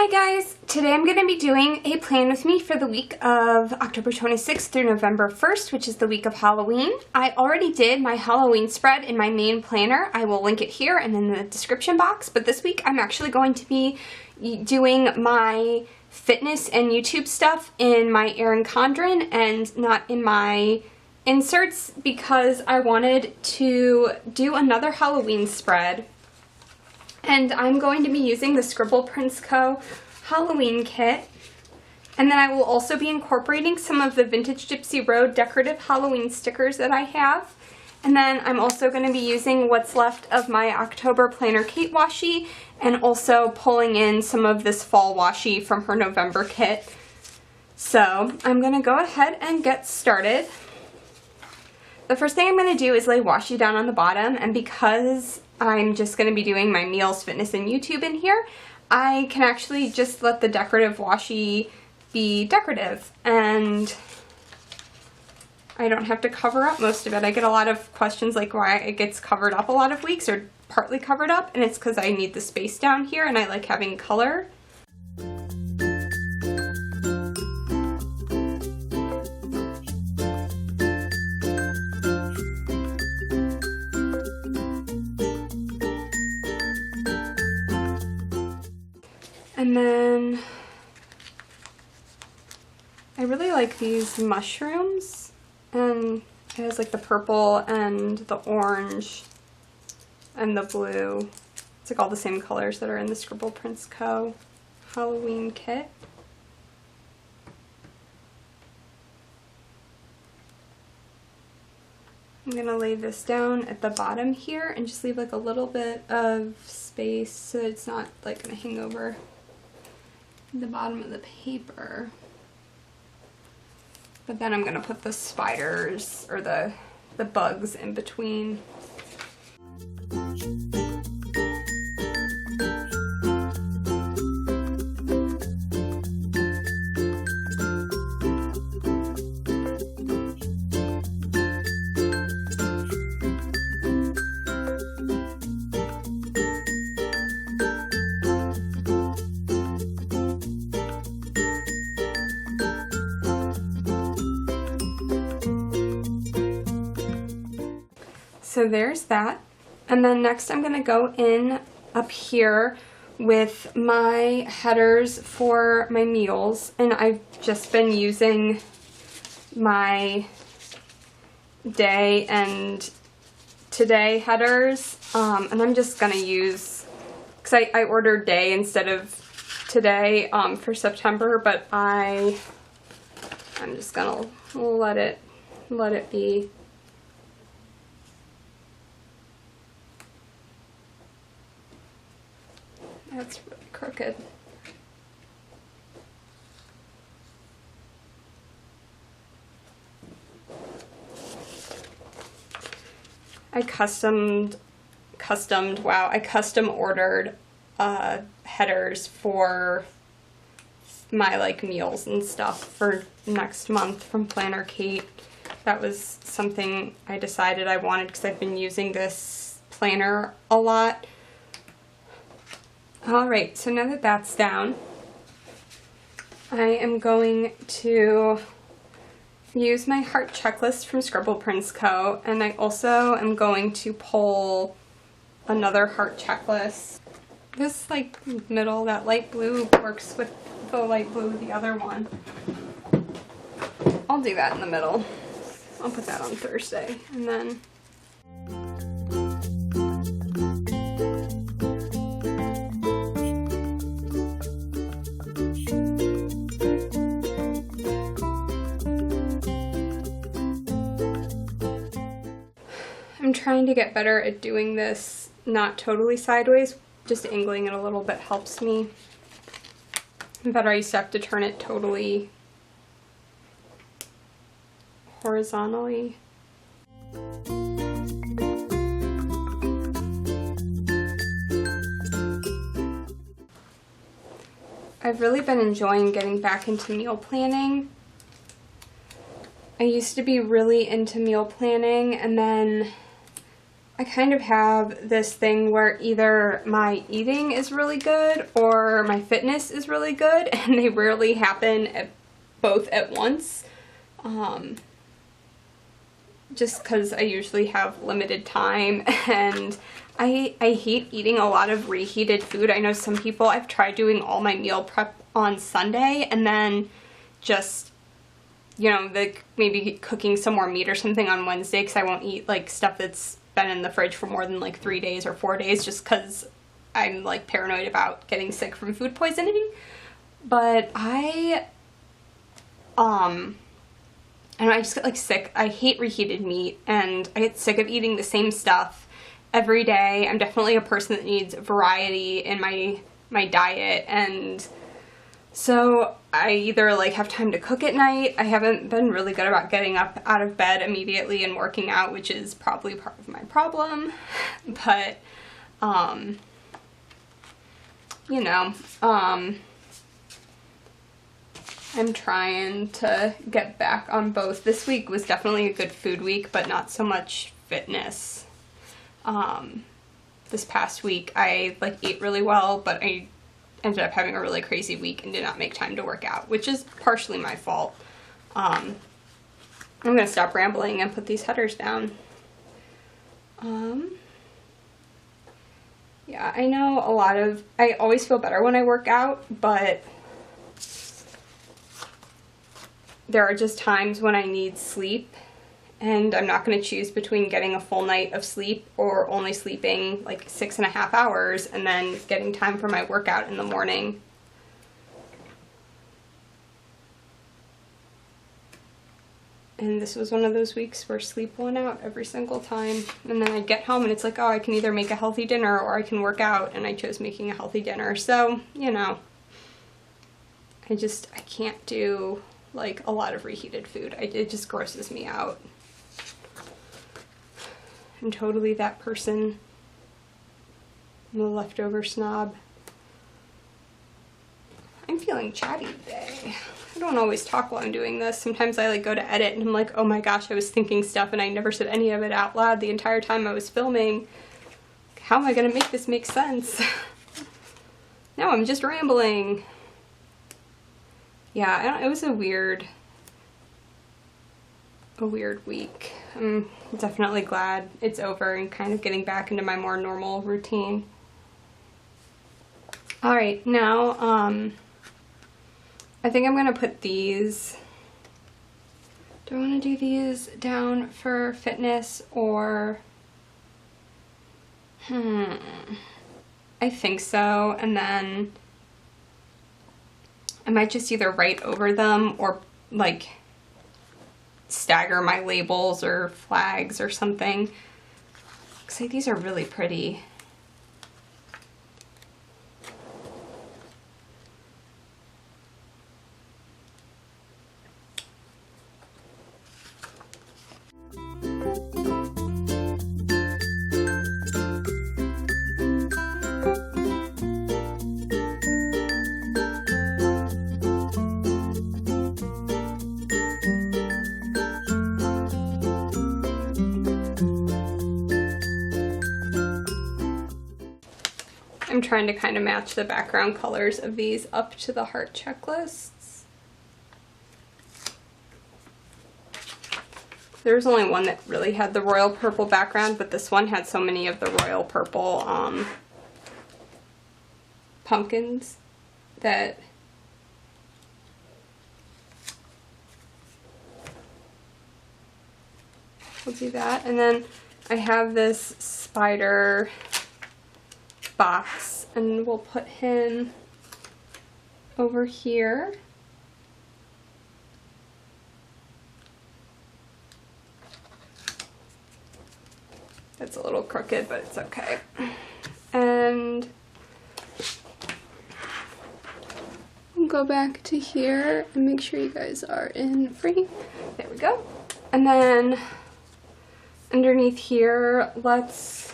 Hi guys! Today I'm going to be doing a plan with me for the week of October 26th through November 1st, which is the week of Halloween. I already did my Halloween spread in my main planner. I will link it here and in the description box, but this week I'm actually going to be doing my fitness and YouTube stuff in my Erin Condren and not in my inserts because I wanted to do another Halloween spread. And I'm going to be using the Scribble Prints Co. Halloween kit. And then I will also be incorporating some of the Vintage Gypsy Road decorative Halloween stickers that I have. And then I'm also going to be using what's left of my October Planner Kate washi and also pulling in some of this fall washi from her November kit. So I'm going to go ahead and get started. The first thing I'm going to do is lay washi down on the bottom, and because I'm just going to be doing my meals, fitness, and YouTube in here, I can actually just let the decorative washi be decorative, and I don't have to cover up most of it. I get a lot of questions like why it gets covered up a lot of weeks or partly covered up, and it's because I need the space down here and I like having color. And then I really like these mushrooms, and it has like the purple and the orange and the blue. It's like all the same colors that are in the Scribble Prints Co. Halloween kit. I'm going to lay this down at the bottom here and just leave like a little bit of space so that it's not like going to hang over the bottom of the paper. But then I'm going to put the spiders or the bugs in between. So there's that. And then next I'm going to go in up here with my headers for my meals. And I've just been using my day and today headers. And I'm just going to use, because I ordered day instead of today for September, but I'm just going to let it be. That's really crooked. I custom ordered headers for my like meals and stuff for next month from Planner Kate. That was something I decided I wanted because I've been using this planner a lot. Alright, so now that that's down, I am going to use my heart checklist from Scribble Prints Co. And I also am going to pull another heart checklist. This like middle, that light blue works with the light blue of the other one. I'll do that in the middle. I'll put that on Thursday. And then I'm trying to get better at doing this not totally sideways, just angling it a little bit helps me. But I used to have to turn it totally horizontally. I've really been enjoying getting back into meal planning. I used to be really into meal planning, and then I kind of have this thing where either my eating is really good or my fitness is really good, and they rarely happen both at once. Just because I usually have limited time, and I hate eating a lot of reheated food. I know some people, I've tried doing all my meal prep on Sunday and then just, you know, like maybe cooking some more meat or something on Wednesday, because I won't eat like stuff that's been in the fridge for more than like 3 days or 4 days, just because I'm like paranoid about getting sick from food poisoning. But I just get like sick. I hate reheated meat, and I get sick of eating the same stuff every day. I'm definitely a person that needs variety in my diet, and so I either like have time to cook at night. I haven't been really good about getting up out of bed immediately and working out, which is probably part of my problem. But you know, I'm trying to get back on both. This week was definitely a good food week, but not so much fitness. This past week I like ate really well, but I ended up having a really crazy week and did not make time to work out, which is partially my fault. I'm gonna stop rambling and put these headers down. Yeah, I know I always feel better when I work out, but there are just times when I need sleep, and I'm not going to choose between getting a full night of sleep or only sleeping like 6.5 hours and then getting time for my workout in the morning. And this was one of those weeks where sleep won out every single time. And then I'd get home and it's like, oh, I can either make a healthy dinner or I can work out, and I chose making a healthy dinner. So, you know, I can't do like a lot of reheated food. It just grosses me out. I'm totally that person. I'm a leftover snob. I'm feeling chatty today. I don't always talk while I'm doing this. Sometimes I like go to edit and I'm like, oh my gosh, I was thinking stuff and I never said any of it out loud the entire time I was filming. How am I gonna make this make sense? No, I'm just rambling. Yeah, it was a weird week. I'm definitely glad it's over and kind of getting back into my more normal routine. Alright, now, I think I'm gonna put these, do I want to do these down for fitness or, I think so, and then I might just either write over them or like stagger my labels or flags or something. Looks like these are really pretty. I'm trying to kind of match the background colors of these up to the heart checklists. There was only one that really had the royal purple background, but this one had so many of the royal purple pumpkins that we'll do that. And then I have this spider box, and we'll put him over here. That's a little crooked, but it's okay. And we'll go back to here and make sure you guys are in frame. There we go. And then underneath here, let's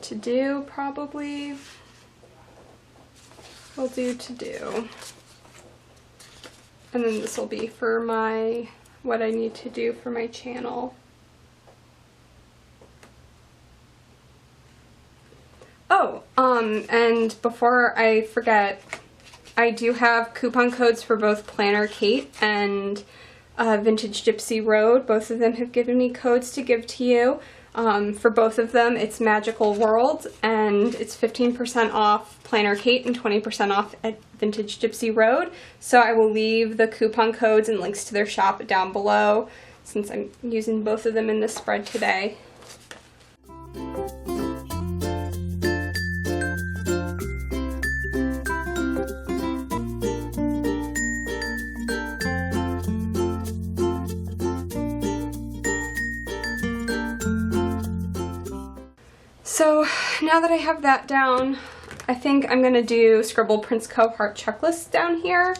to do, probably. We'll do to do. And then this will be for my what I need to do for my channel. Oh, and before I forget, I do have coupon codes for both Planner Kate and Vintage Gypsy Road. Both of them have given me codes to give to you. For both of them, it's Magical World, and it's 15% off Planner Kate and 20% off at Vintage Gypsy Road. So I will leave the coupon codes and links to their shop down below, since I'm using both of them in this spread today. So now that I have that down, I think I'm going to do Scribble Prince Co. Heart Checklist down here.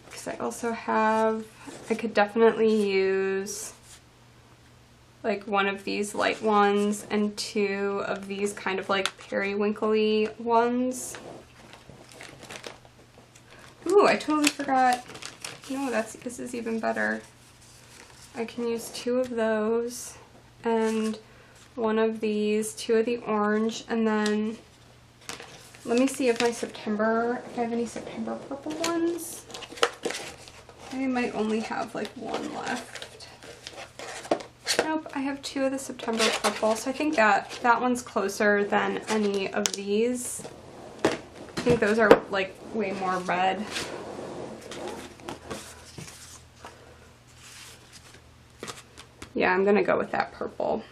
Because I also have, I could definitely use like one of these light ones and two of these kind of like periwinkly ones. Ooh, I totally forgot. No, this is even better. I can use two of those and one of these, two of the orange, and then let me see if if I have any September purple ones. I might only have like one left. Nope, I have two of the September purple, so I think that one's closer than any of these. I think those are like way more red. Yeah, I'm gonna go with that purple.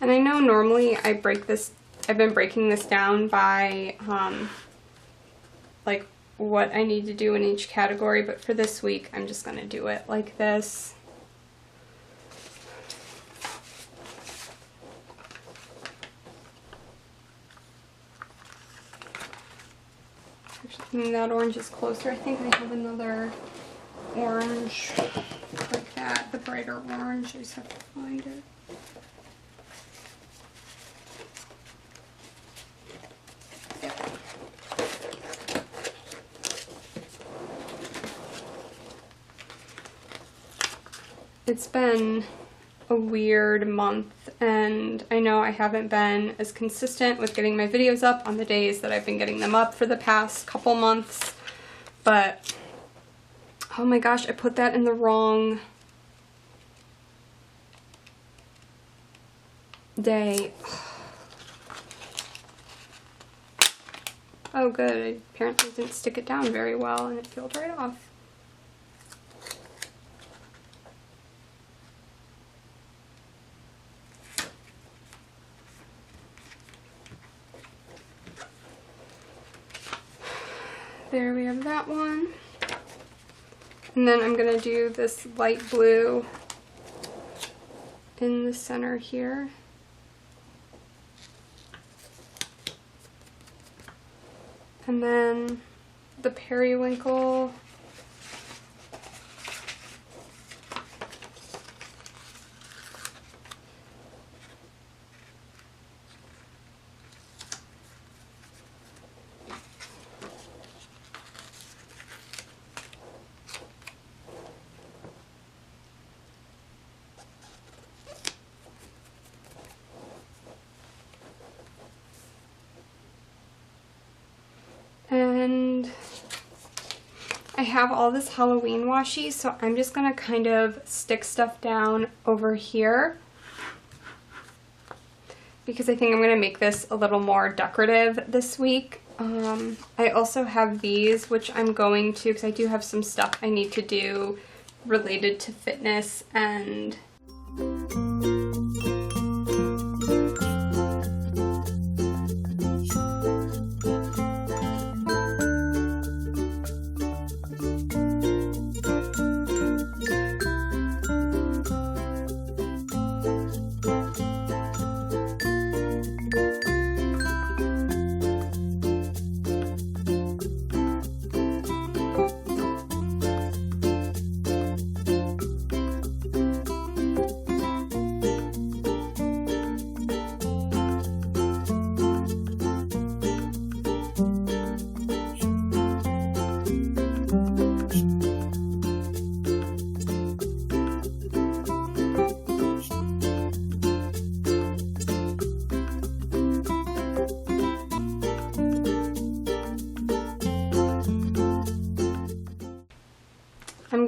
And I know normally I've been breaking this down by like what I need to do in each category, but for this week I'm just gonna do it like this. Actually, that orange is closer. I think I have another orange like that, the brighter orange. I just have to find it. It's been a weird month, and I know I haven't been as consistent with getting my videos up on the days that I've been getting them up for the past couple months, but oh my gosh, I put that in the wrong day. Oh good, I apparently didn't stick it down very well and it peeled right off. There we have that one. And then I'm going to do this light blue in the center here. And then the periwinkle. And I have all this Halloween washi, so I'm just going to kind of stick stuff down over here because I think I'm going to make this a little more decorative this week. I also have these, which I'm going to, because I do have some stuff I need to do related to fitness and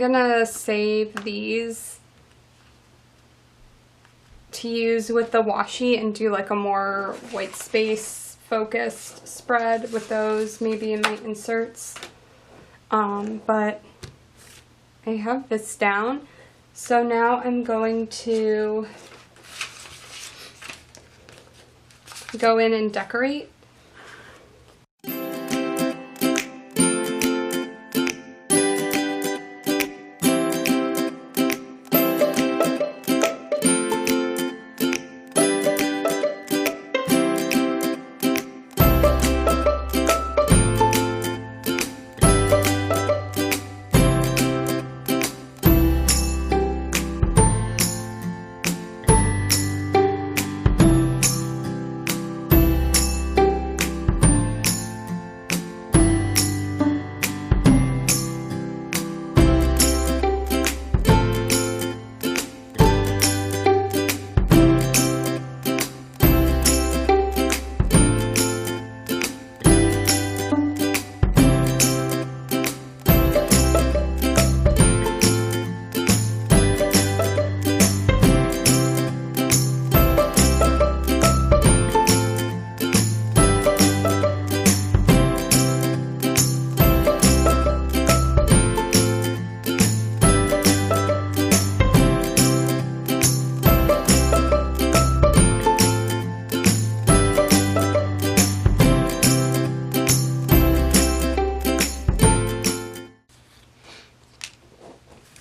gonna save these to use with the washi and do like a more white space focused spread with those maybe in my inserts. But I have this down. So now I'm going to go in and decorate.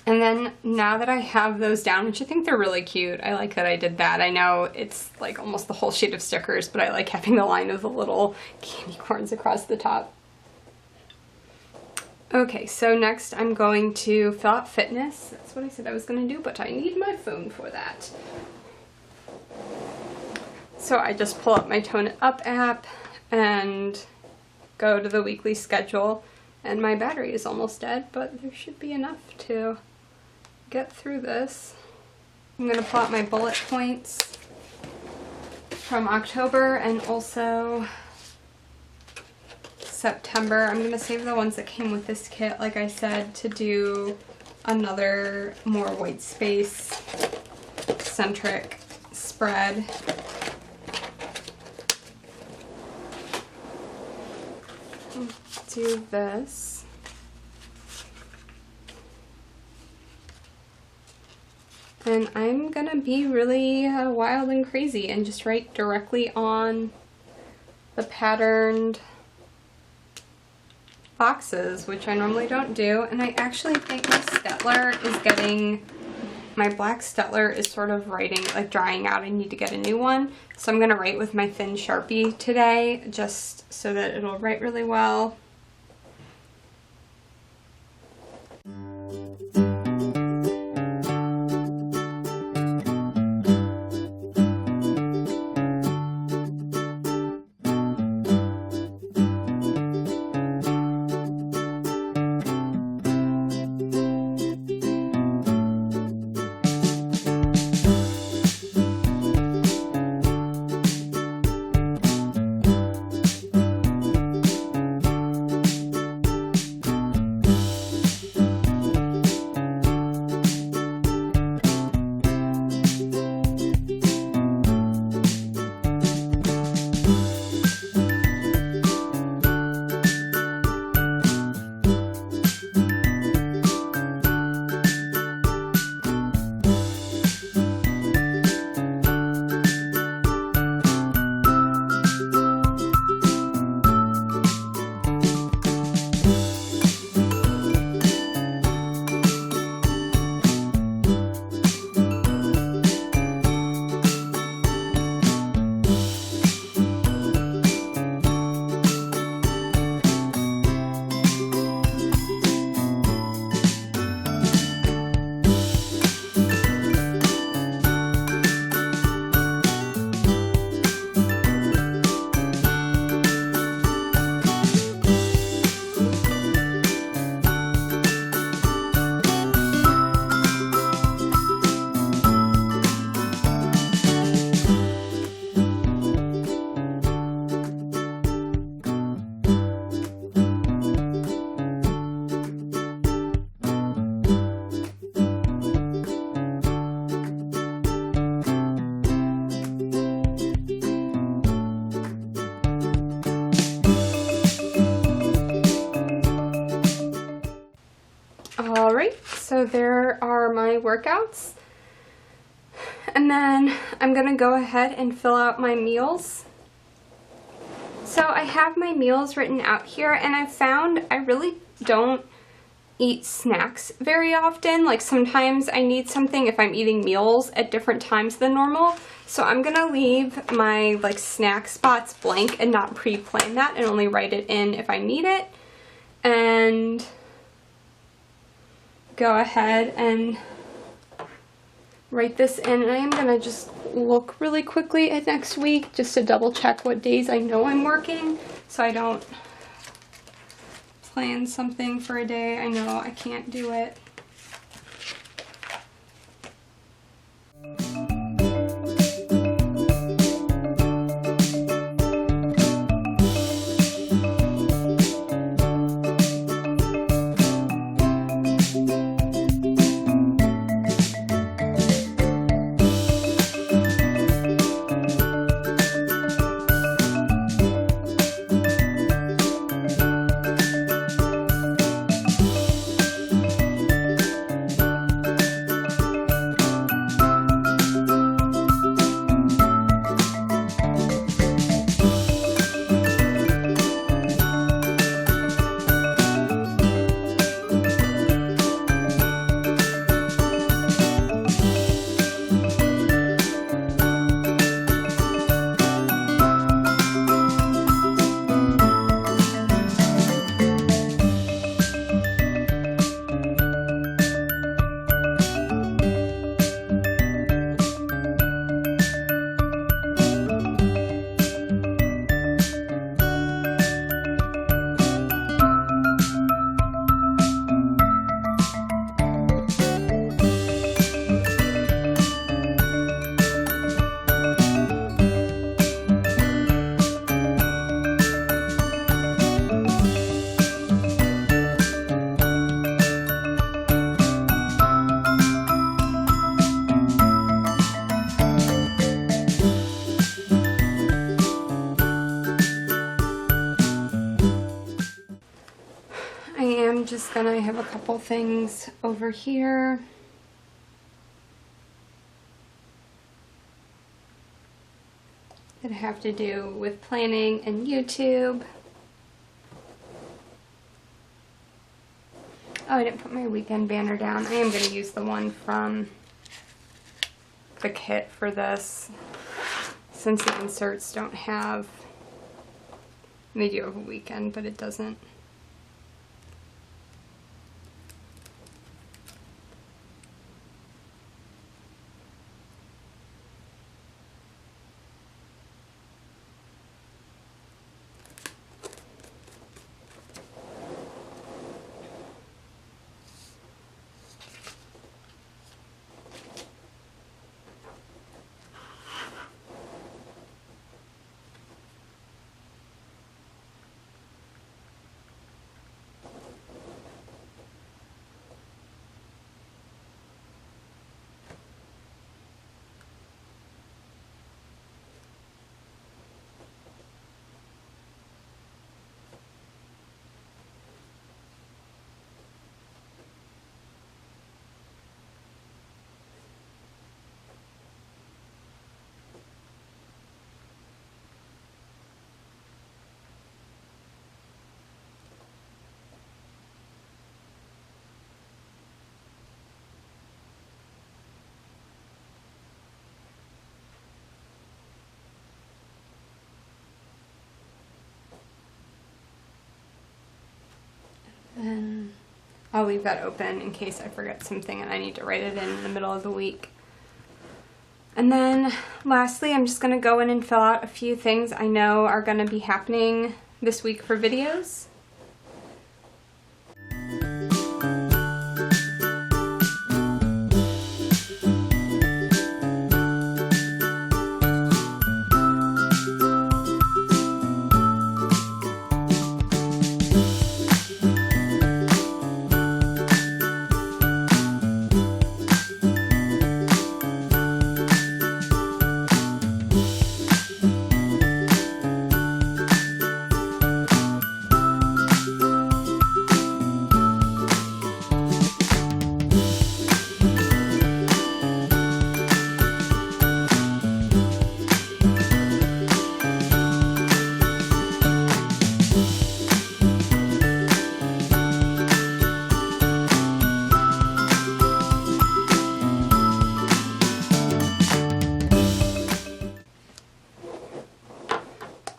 And then now that I have those down, which I think they're really cute, I like that I did that. I know it's like almost the whole sheet of stickers, but I like having the line of the little candy corns across the top. Okay, so next I'm going to fill out fitness. That's what I said I was going to do, but I need my phone for that. So I just pull up my Tone It Up app and go to the weekly schedule, and my battery is almost dead, but there should be enough to get through this. I'm going to pull out my bullet points from October and also September. I'm going to save the ones that came with this kit, like I said, to do another more white space centric spread. Do this. And I'm gonna be really wild and crazy and just write directly on the patterned boxes, which I normally don't do. And I actually think my Stettler is getting, my black Stettler is sort of writing, like drying out. I need to get a new one. So I'm gonna write with my thin Sharpie today, just so that it'll write really well. there are my workouts. And then I'm gonna go ahead and fill out my meals. So I have my meals written out here, and I found I really don't eat snacks very often. Like sometimes I need something if I'm eating meals at different times than normal. So I'm gonna leave my like snack spots blank and not pre-plan that and only write it in if I need it. And go ahead and write this in, and I am gonna just look really quickly at next week just to double check what days I know I'm working so I don't plan something for a day I know I can't do it. Just gonna have a couple things over here. That have to do with planning and YouTube. Oh, I didn't put my weekend banner down. I am gonna use the one from the kit for this, since the inserts don't have, they do have a weekend, but it doesn't. And I'll leave that open in case I forget something and I need to write it in the middle of the week. And then lastly, I'm just going to go in and fill out a few things I know are going to be happening this week for videos.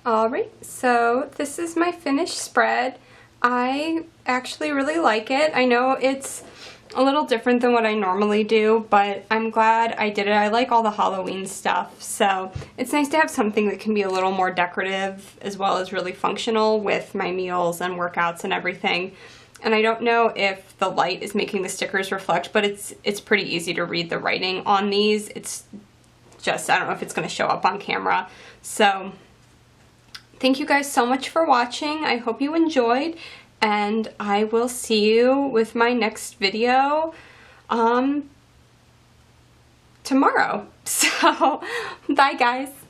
Alright, so this is my finished spread. I actually really like it. I know it's a little different than what I normally do, but I'm glad I did it. I like all the Halloween stuff, so it's nice to have something that can be a little more decorative as well as really functional with my meals and workouts and everything. And I don't know if the light is making the stickers reflect, but it's pretty easy to read the writing on these. It's just, I don't know if it's going to show up on camera. So thank you guys so much for watching. I hope you enjoyed, and I will see you with my next video tomorrow. So bye guys.